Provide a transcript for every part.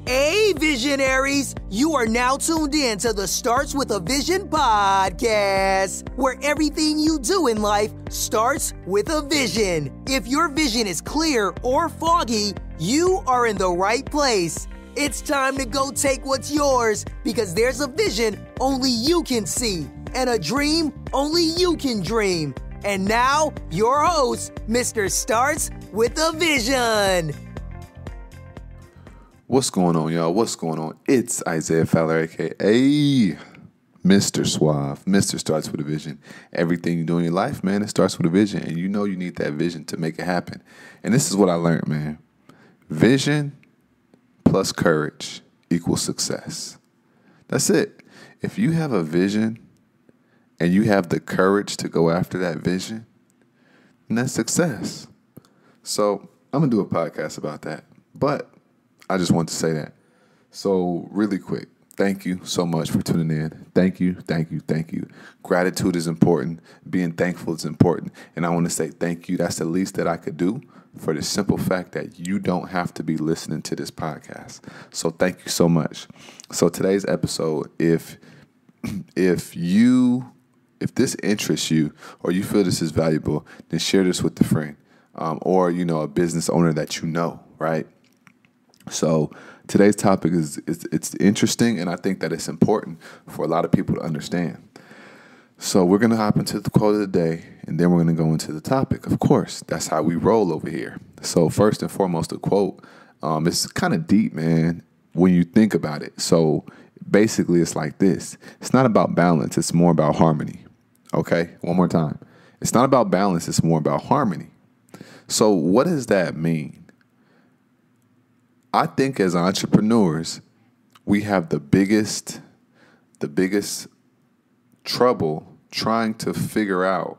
Hey, visionaries! You are now tuned in to the Starts with a Vision podcast, where everything you do in life starts with a vision. If your vision is clear or foggy, you are in the right place. It's time to go take what's yours, because there's a vision only you can see, and a dream only you can dream. And now, your host, Mr. Starts with a Vision. What's going on, y'all? What's going on? It's Isaiah Fowler, a.k.a. Mr. SWAV. Mr. Starts with a Vision. Everything you do in your life, man, it starts with a vision. And you know you need that vision to make it happen. And this is what I learned, man. Vision plus courage equals success. That's it. If you have a vision and you have the courage to go after that vision, then that's success. So I'm going to do a podcast about that. But I just want to say that. So really quick, thank you so much for tuning in. Thank you, thank you, thank you. Gratitude is important. Being thankful is important. And I want to say thank you. That's the least that I could do for the simple fact that you don't have to be listening to this podcast. So thank you so much. So today's episode, if this interests you or you feel this is valuable, then share this with a friend or, a business owner that you know, right? So today's topic it's interesting, and I think that it's important for a lot of people to understand. So we're going to hop into the quote of the day, and then we're going to go into the topic. Of course, that's how we roll over here. So first and foremost, the quote, it's kind of deep, man, when you think about it. So basically, it's like this. It's not about balance. It's more about harmony. Okay, one more time. It's not about balance. It's more about harmony. So what does that mean? I think as entrepreneurs, we have the biggest trouble trying to figure out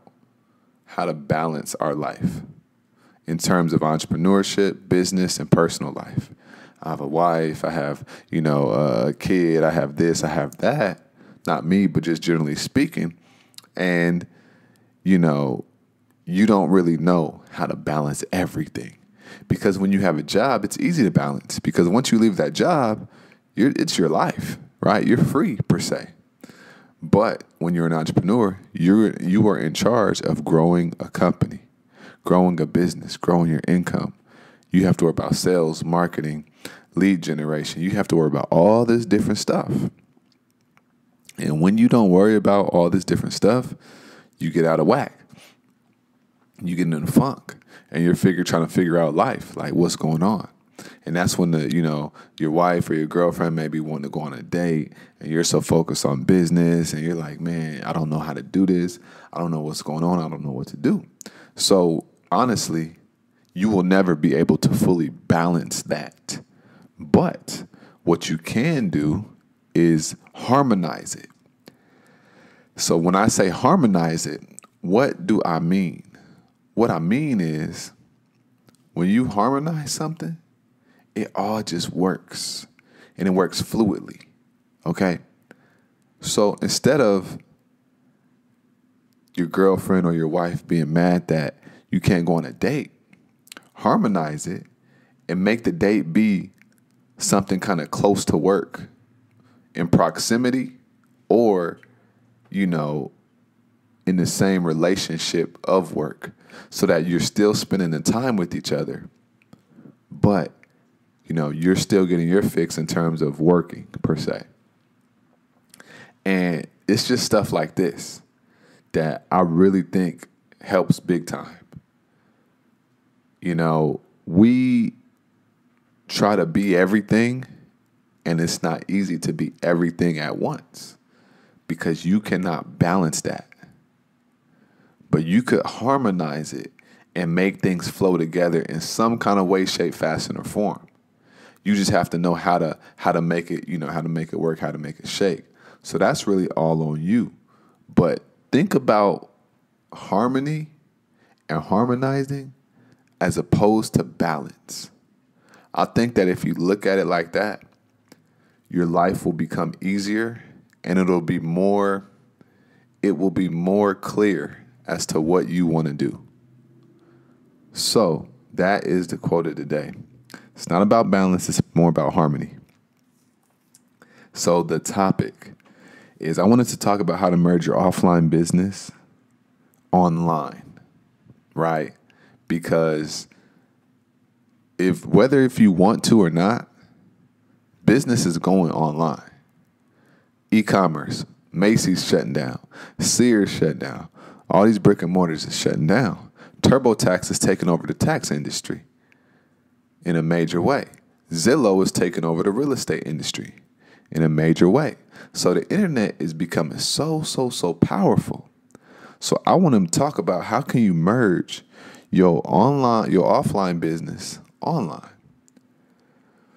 how to balance our life in terms of entrepreneurship, business, and personal life. I have a wife, I have, a kid, I have this, I have that. Not me, but just generally speaking. And, you don't really know how to balance everything. Because when you have a job, it's easy to balance. Because once you leave that job, it's your life, right? You're free, per se. But when you're an entrepreneur, you are in charge of growing a company, growing a business, growing your income. You have to worry about sales, marketing, lead generation. You have to worry about all this different stuff. And when you don't worry about all this different stuff, you get out of whack. You get in a funk. And you're trying to figure out life, like what's going on. And that's when your wife or your girlfriend maybe want to go on a date and you're so focused on business and you're like, man, I don't know how to do this. I don't know what's going on. I don't know what to do. So honestly, you will never be able to fully balance that. But what you can do is harmonize it. So when I say harmonize it, what do I mean? What I mean is, when you harmonize something, it all just works. And it works fluidly. Okay? So instead of your girlfriend or your wife being mad that you can't go on a date, harmonize it and make the date be something kind of close to work in proximity or, in the same relationship of work. So that you're still spending the time with each other, but, you're still getting your fix in terms of working, per se. And it's just stuff like this that I really think helps big time. We try to be everything, and it's not easy to be everything at once because you cannot balance that. But you could harmonize it and make things flow together in some kind of way, shape, fashion, or form. You just have to know how to make it, how to make it work, how to make it shake. So that's really all on you. But think about harmony and harmonizing as opposed to balance. I think that if you look at it like that, your life will become easier and it will be more clear as to what you want to do. So that is the quote of the day. It's not about balance. It's more about harmony. So the topic is I wanted to talk about how to merge your offline business online, right? Because if you want to or not, business is going online. E-commerce, Macy's shutting down, Sears shut down. All these brick and mortars is shutting down. TurboTax is taking over the tax industry in a major way. Zillow is taking over the real estate industry in a major way. So the internet is becoming so powerful. So I want to talk about how can you merge your offline business online.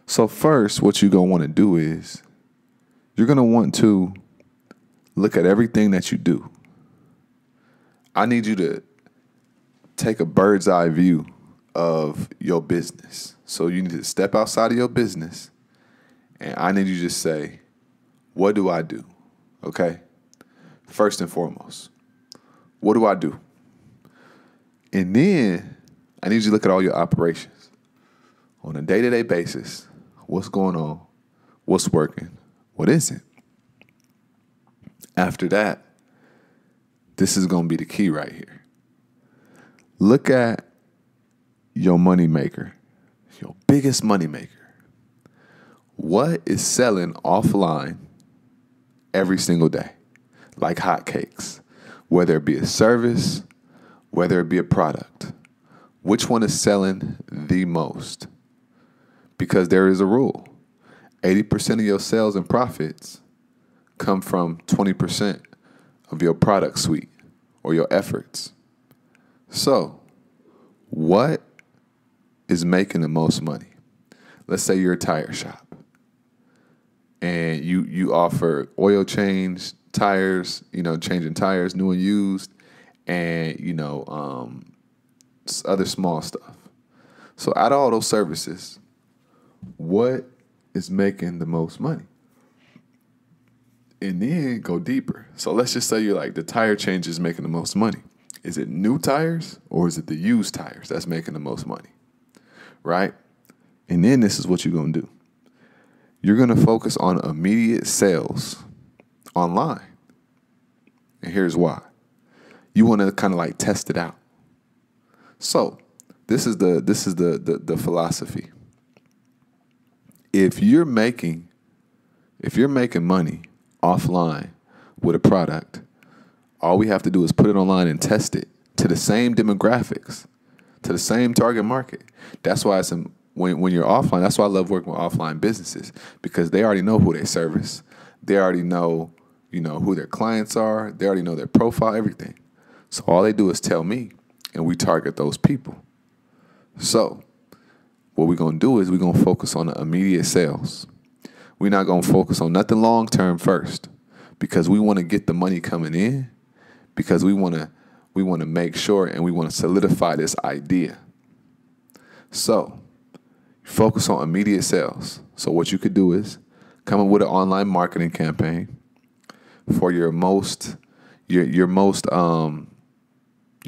So first, what you're going to want to do is you're going to want to look at everything that you do. I need you to take a bird's eye view of your business. So you need to step outside of your business, and I need you to just say, what do I do? Okay? First and foremost, what do I do? And then I need you to look at all your operations on a day-to-day basis. What's going on? What's working? What isn't? After that, this is going to be the key right here. Look at your money maker, your biggest money maker. What is selling offline every single day? Like hotcakes, whether it be a service, whether it be a product. Which one is selling the most? Because there is a rule. 80% of your sales and profits come from 20% of your product suite or your efforts. So, what is making the most money? Let's say you're a tire shop and you offer oil change, tires, changing tires, new and used, and, other small stuff. So out of all those services, what is making the most money? And then go deeper. So let's just say you're like, the tire change is making the most money. Is it new tires or is it the used tires that's making the most money? Right? And then this is what you're going to do. You're going to focus on immediate sales online. And here's why. You want to kind of like test it out. So this is the philosophy. If you're making money offline with a product, all we have to do is put it online and test it to the same demographics, to the same target market. That's why when you're offline, that's why I love working with offline businesses, because they already know who they service. They already know, who their clients are. They already know their profile, everything. So all they do is tell me, and we target those people. So what we're going to do is we're going to focus on the immediate sales. We're not going to focus on nothing long-term first, because we want to get the money coming in, because we want to make sure and we want to solidify this idea. So focus on immediate sales. So what you could do is come up with an online marketing campaign for your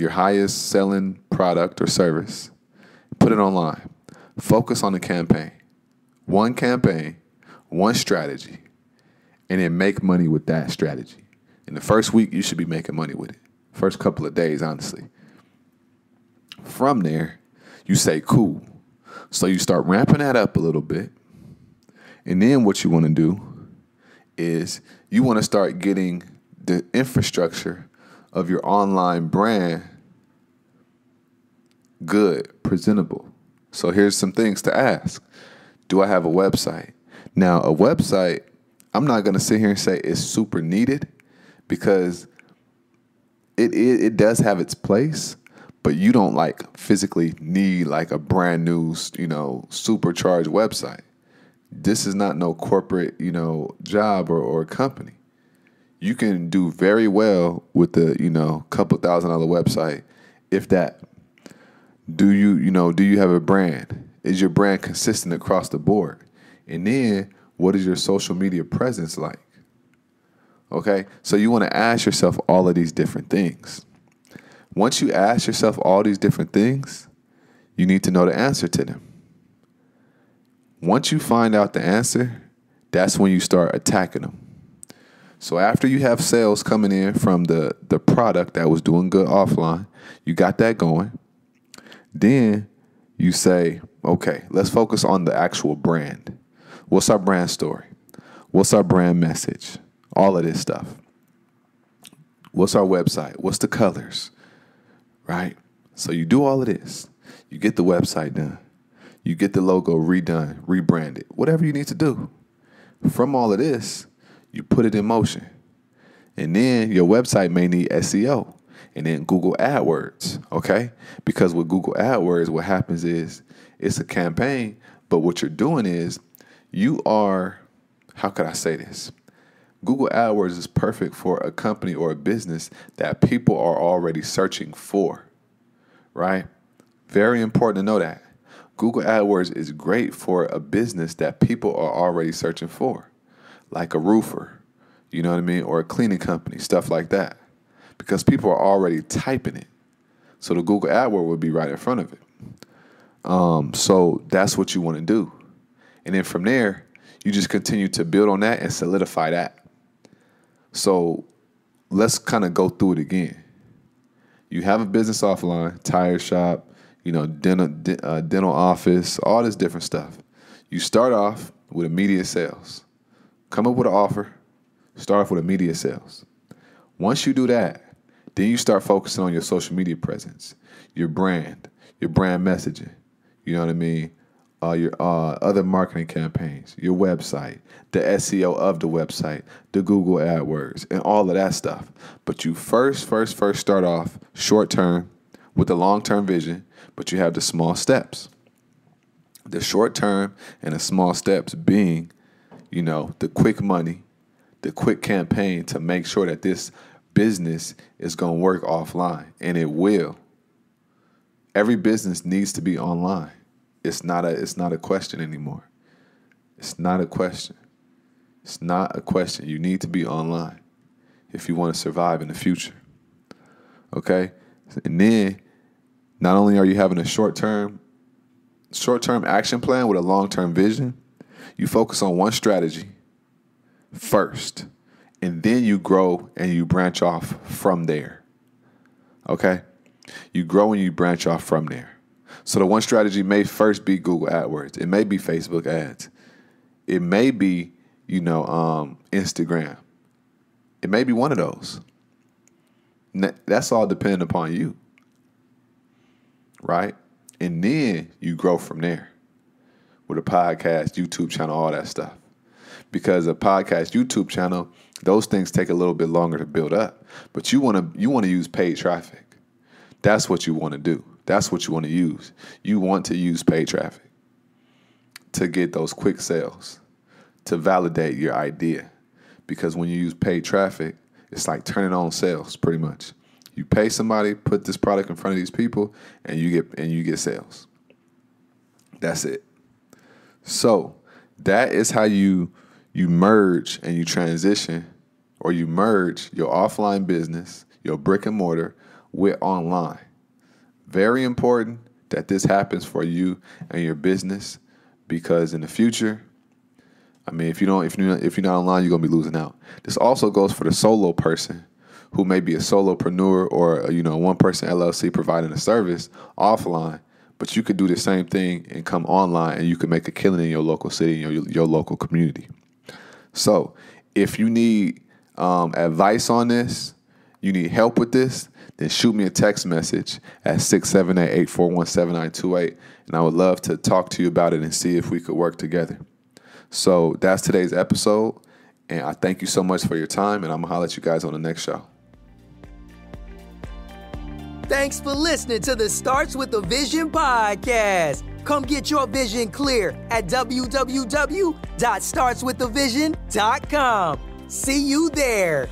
highest selling product or service. Put it online. Focus on the campaign. One campaign, one strategy, and then make money with that strategy. In the first week, you should be making money with it. First couple of days, honestly. From there, you say, cool. So you start ramping that up a little bit. And then what you want to do is you want to start getting the infrastructure of your online brand good, presentable. So here's some things to ask. Do I have a website? Now, a website, I'm not going to sit here and say it's super needed, because it does have its place, but you don't physically need a brand new, supercharged website. This is not no corporate, job or company. You can do very well with the, couple $1,000 website, if that. Do you have a brand? Is your brand consistent across the board? And then what is your social media presence like? Okay, so you want to ask yourself all of these different things. Once you ask yourself all these different things, you need to know the answer to them. Once you find out the answer, that's when you start attacking them. So after you have sales coming in from the product that was doing good offline, you got that going. Then you say, okay, let's focus on the actual brand. What's our brand story? What's our brand message? All of this stuff. What's our website? What's the colors? Right? So you do all of this. You get the website done. You get the logo redone, rebranded, whatever you need to do. From all of this, you put it in motion. And then your website may need SEO and then Google AdWords, okay? Because with Google AdWords, what happens is it's a campaign, but what you're doing is you are, how could I say this? Google AdWords is perfect for a company or a business that people are already searching for, right? Very important to know that. Google AdWords is great for a business that people are already searching for, like a roofer, you know what I mean, or a cleaning company, stuff like that, because people are already typing it. So the Google AdWord would be right in front of it. So that's what you want to do. And then from there, you just continue to build on that and solidify that. So let's kind of go through it again. You have a business offline, tire shop, dental office, all this different stuff. You start off with immediate sales. Come up with an offer. Start off with immediate sales. Once you do that, then you start focusing on your social media presence, your brand messaging. You know what I mean? Your other marketing campaigns, your website, the SEO of the website, the Google AdWords, and all of that stuff. But you first start off short term with the long term vision, but you have the small steps. The short term and the small steps being, the quick money, the quick campaign to make sure that this business is going to work offline, and it will. Every business needs to be online. It's not a question anymore. It's not a question. It's not a question. You need to be online if you want to survive in the future. Okay? And then not only are you having a short-term action plan with a long-term vision, you focus on one strategy first, and then you grow and you branch off from there. Okay? You grow and you branch off from there. So the one strategy may first be Google AdWords. It may be Facebook ads. It may be, Instagram. It may be one of those. That's all dependent upon you, right? And then you grow from there with a podcast, YouTube channel, all that stuff. Because a podcast, YouTube channel, those things take a little bit longer to build up. But you want to use paid traffic. That's what you want to do. That's what you want to use. You want to use paid traffic to get those quick sales, to validate your idea. Because when you use paid traffic, it's like turning on sales pretty much. You pay somebody, put this product in front of these people, and you get sales. That's it. So that is how you merge and you transition, or you merge your offline business, your brick and mortar, with online. Very important that this happens for you and your business, because in the future, if you're not online, you're gonna be losing out. This also goes for the solo person who may be a solopreneur or one person LLC providing a service offline, but you could do the same thing and come online, and you can make a killing in your local city, your local community. So if you need advice on this, you need help with this, then shoot me a text message at 678-841-7928, and I would love to talk to you about it and see if we could work together. So that's today's episode, and I thank you so much for your time, and I'm going to holler at you guys on the next show. Thanks for listening to the Starts With a Vision podcast. Come get your vision clear at www.startswithavision.com. See you there.